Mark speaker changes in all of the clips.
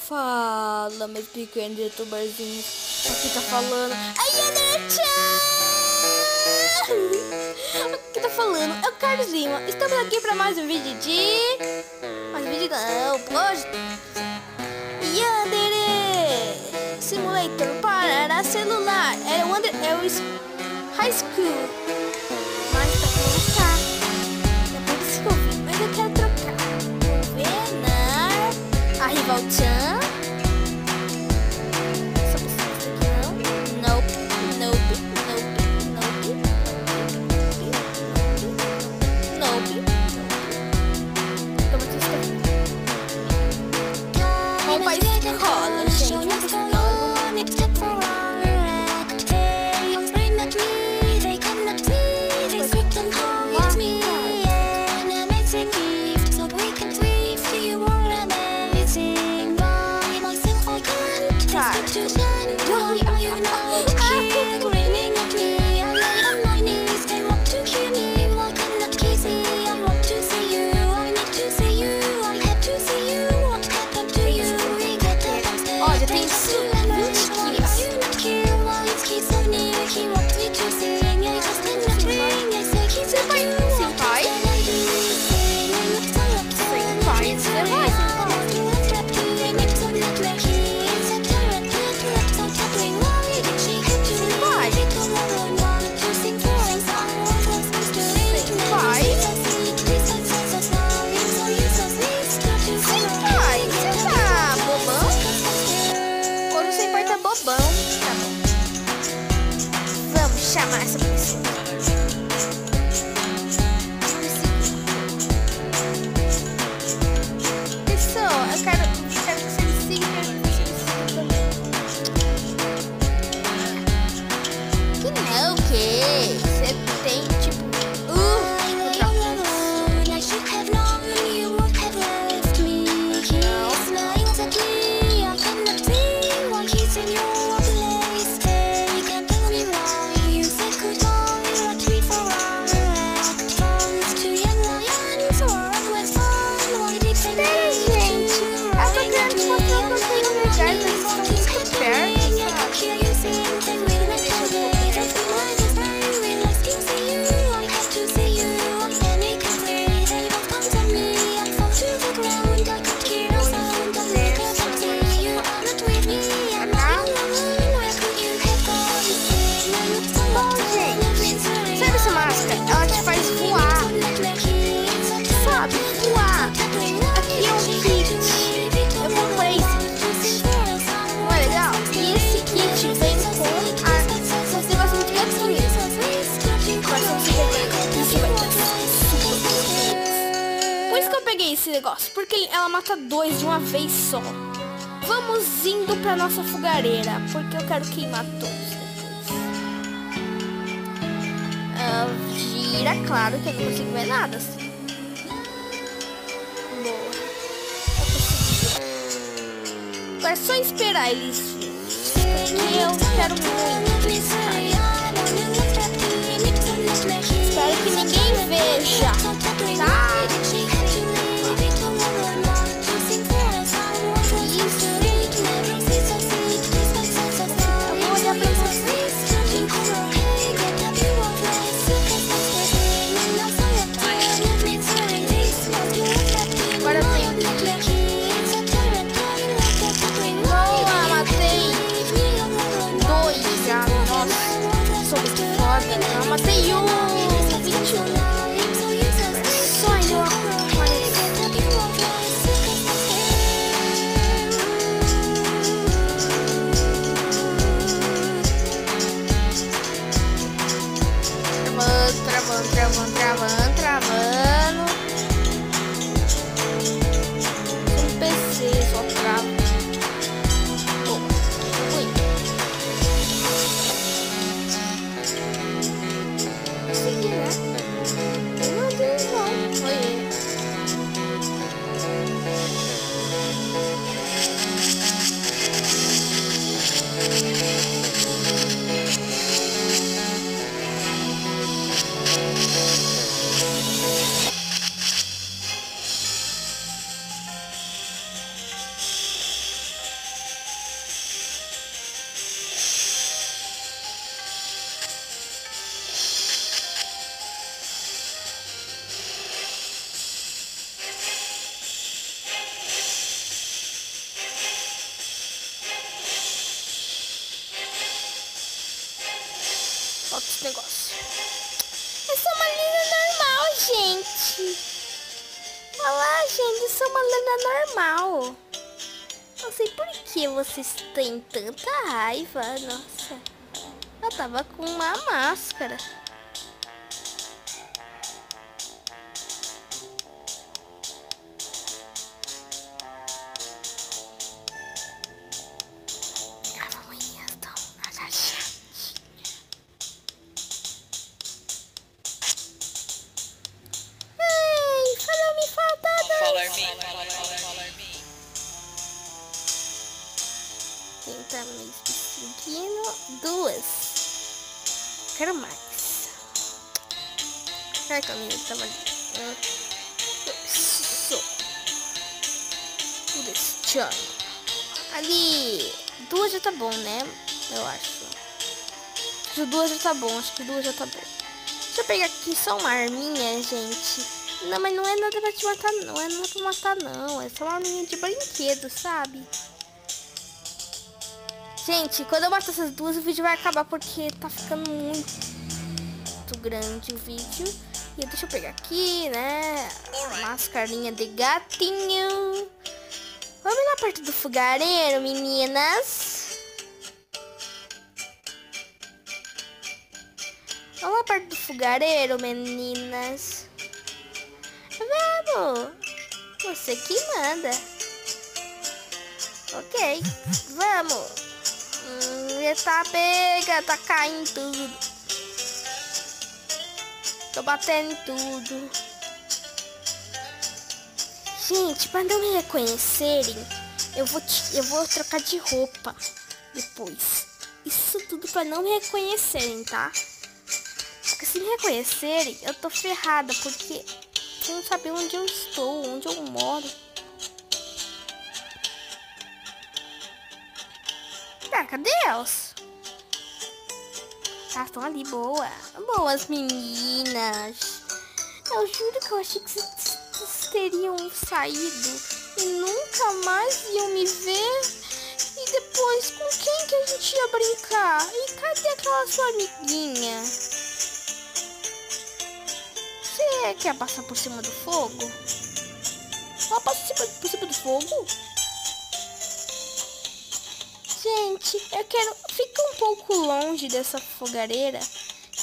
Speaker 1: Fala, meus pequenos youtuberzinhos. Aqui tá falando. Ai, André-chan! Aqui tá falando. É o Carlos Lima. Estamos aqui pra mais um vídeo de... Mais um vídeo não, hoje. Yandere Simulator para celular. É o High School. Mas tá pra colocar. É por isso que eu vi. Mas eu quero trocar. Vamos ver, não. A Rival-chan. Chamar essa pessoa. Pessoal, eu quero que você me siga e você me siga também. Que não, o quê? Você tem tipo. Esse negócio, porque ela mata 2 de uma vez só. Vamos indo pra nossa fogareira, porque eu quero queimar todos depois. Gira, claro que eu não consigo ver nada assim. Boa. Eu consegui. Agora é só esperar eles virem, porque eu quero muito estar. Espero que ninguém veja, tá? Matei um 21. Só ainda foto esse negócio. Eu sou uma Lina normal, gente. Olha lá, gente, eu sou uma Lina normal. Não sei por que vocês têm tanta raiva. Nossa, eu tava com uma máscara. Quem tá me seguindo? 2. Quero mais. Será que a menina tava ali? Isso. Destino. Ali. 2 já tá bom, né? Eu acho. Acho que 2 já tá bom. Deixa eu pegar aqui só uma arminha, gente. Não, mas não é nada pra te matar, não. É nada pra matar, não. É só uma arminha de brinquedo, sabe? Gente, quando eu matar essas 2, o vídeo vai acabar porque tá ficando muito grande o vídeo. E deixa eu pegar aqui, né? Mascarinha de gatinho. Vamos lá perto do fogareiro, meninas. Vamos lá perto do fogareiro, meninas. Vamos. Você que manda. Ok, vamos. Tá pega, tá caindo tudo. Tô batendo em tudo. Gente, pra não me reconhecerem, eu vou trocar de roupa depois. Isso tudo pra não me reconhecerem, tá? Porque se me reconhecerem, eu tô ferrada, porque você não sabe onde eu estou, onde eu moro. Ah, cadê elas? Ah, estão ali, boa. Boas meninas. Eu juro que eu achei que vocês teriam saído e nunca mais iam me ver. E depois, com quem que a gente ia brincar? E cadê aquela sua amiguinha? Você quer passar por cima do fogo? Ela passa por cima do fogo? Gente, eu quero... Fica um pouco longe dessa fogareira.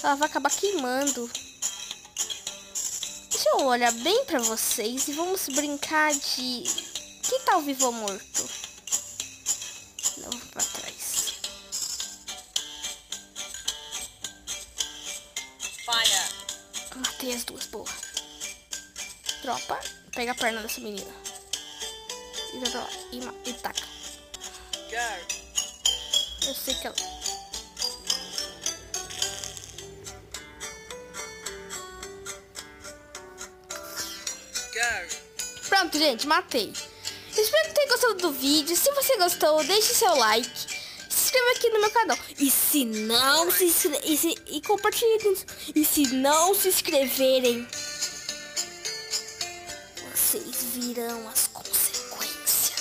Speaker 1: Ela vai acabar queimando. Deixa eu olhar bem pra vocês e vamos brincar de... Que tal vivo ou morto? Não, vou pra trás. Matei as 2, boa. Dropa. Pega a perna dessa menina. E vai pra lá. E taca. Eu sei que ela... Pronto, gente, matei. Espero que tenha gostado do vídeo. Se você gostou, deixe seu like. Se inscreva aqui no meu canal. E se não se inscreverem... E compartilhe. E se não se inscreverem, vocês virão as consequências.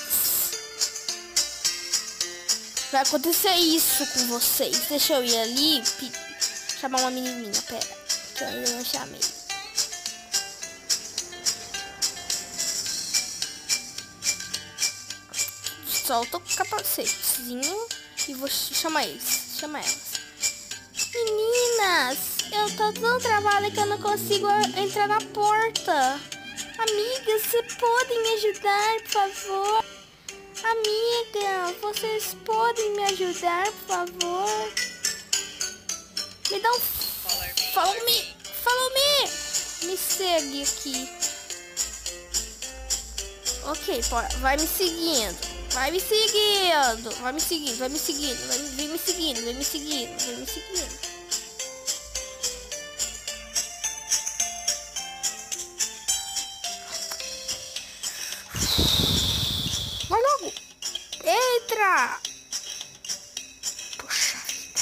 Speaker 1: Vai acontecer isso com vocês. Deixa eu ir ali chamar uma menininha. Pera, que eu ainda não chamei. Solta o capacetezinho e vou chamar eles. Chama elas. Meninas, eu tô tão travada que eu não consigo entrar na porta. Amigas, vocês podem me ajudar, por favor? Amiga, vocês podem me ajudar, por favor? Me dá um... Follow me. Me segue aqui. Ok, vai me seguindo. Vai me seguindo. Vem me seguindo. Vai logo. Entra. Poxa vida.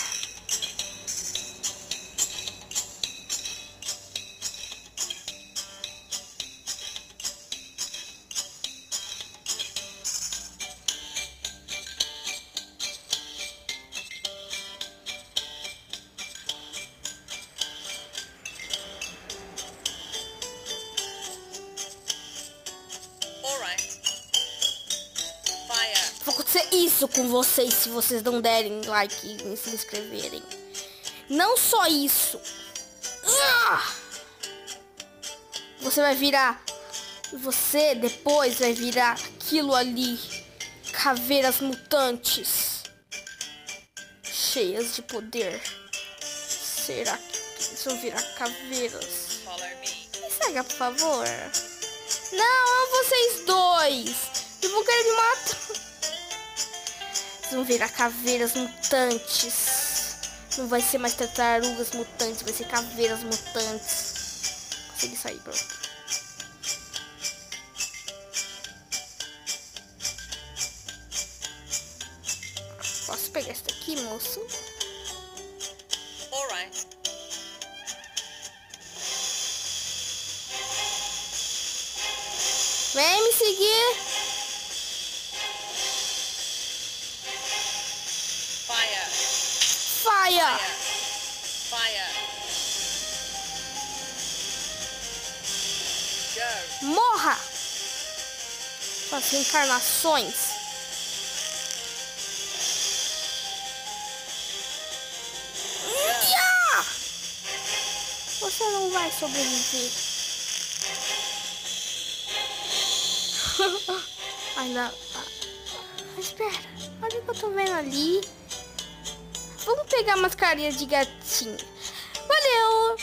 Speaker 1: acontecer isso com vocês se vocês não derem like e se inscreverem. Não só isso. Você vai virar... Você depois vai virar aquilo ali. Caveiras mutantes. Cheias de poder. Será que eles vão virar caveiras? Me segue, por favor. Não, vocês dois. Eu vou querer me matar. Eles vão virar caveiras mutantes. Não vai ser mais tartarugas mutantes, vai ser caveiras mutantes. Consegui sair, bro. Posso pegar essa daqui, moço?
Speaker 2: Alright.
Speaker 1: Vem me seguir.
Speaker 2: Fire.
Speaker 1: Fire.
Speaker 2: Fire. Go.
Speaker 1: Morra. Suas reencarnações. Yeah! Você não vai sobreviver. Ainda. Espera. Olha o que eu tô vendo ali. Vamos pegar umas carinhas de gatinho. Valeu!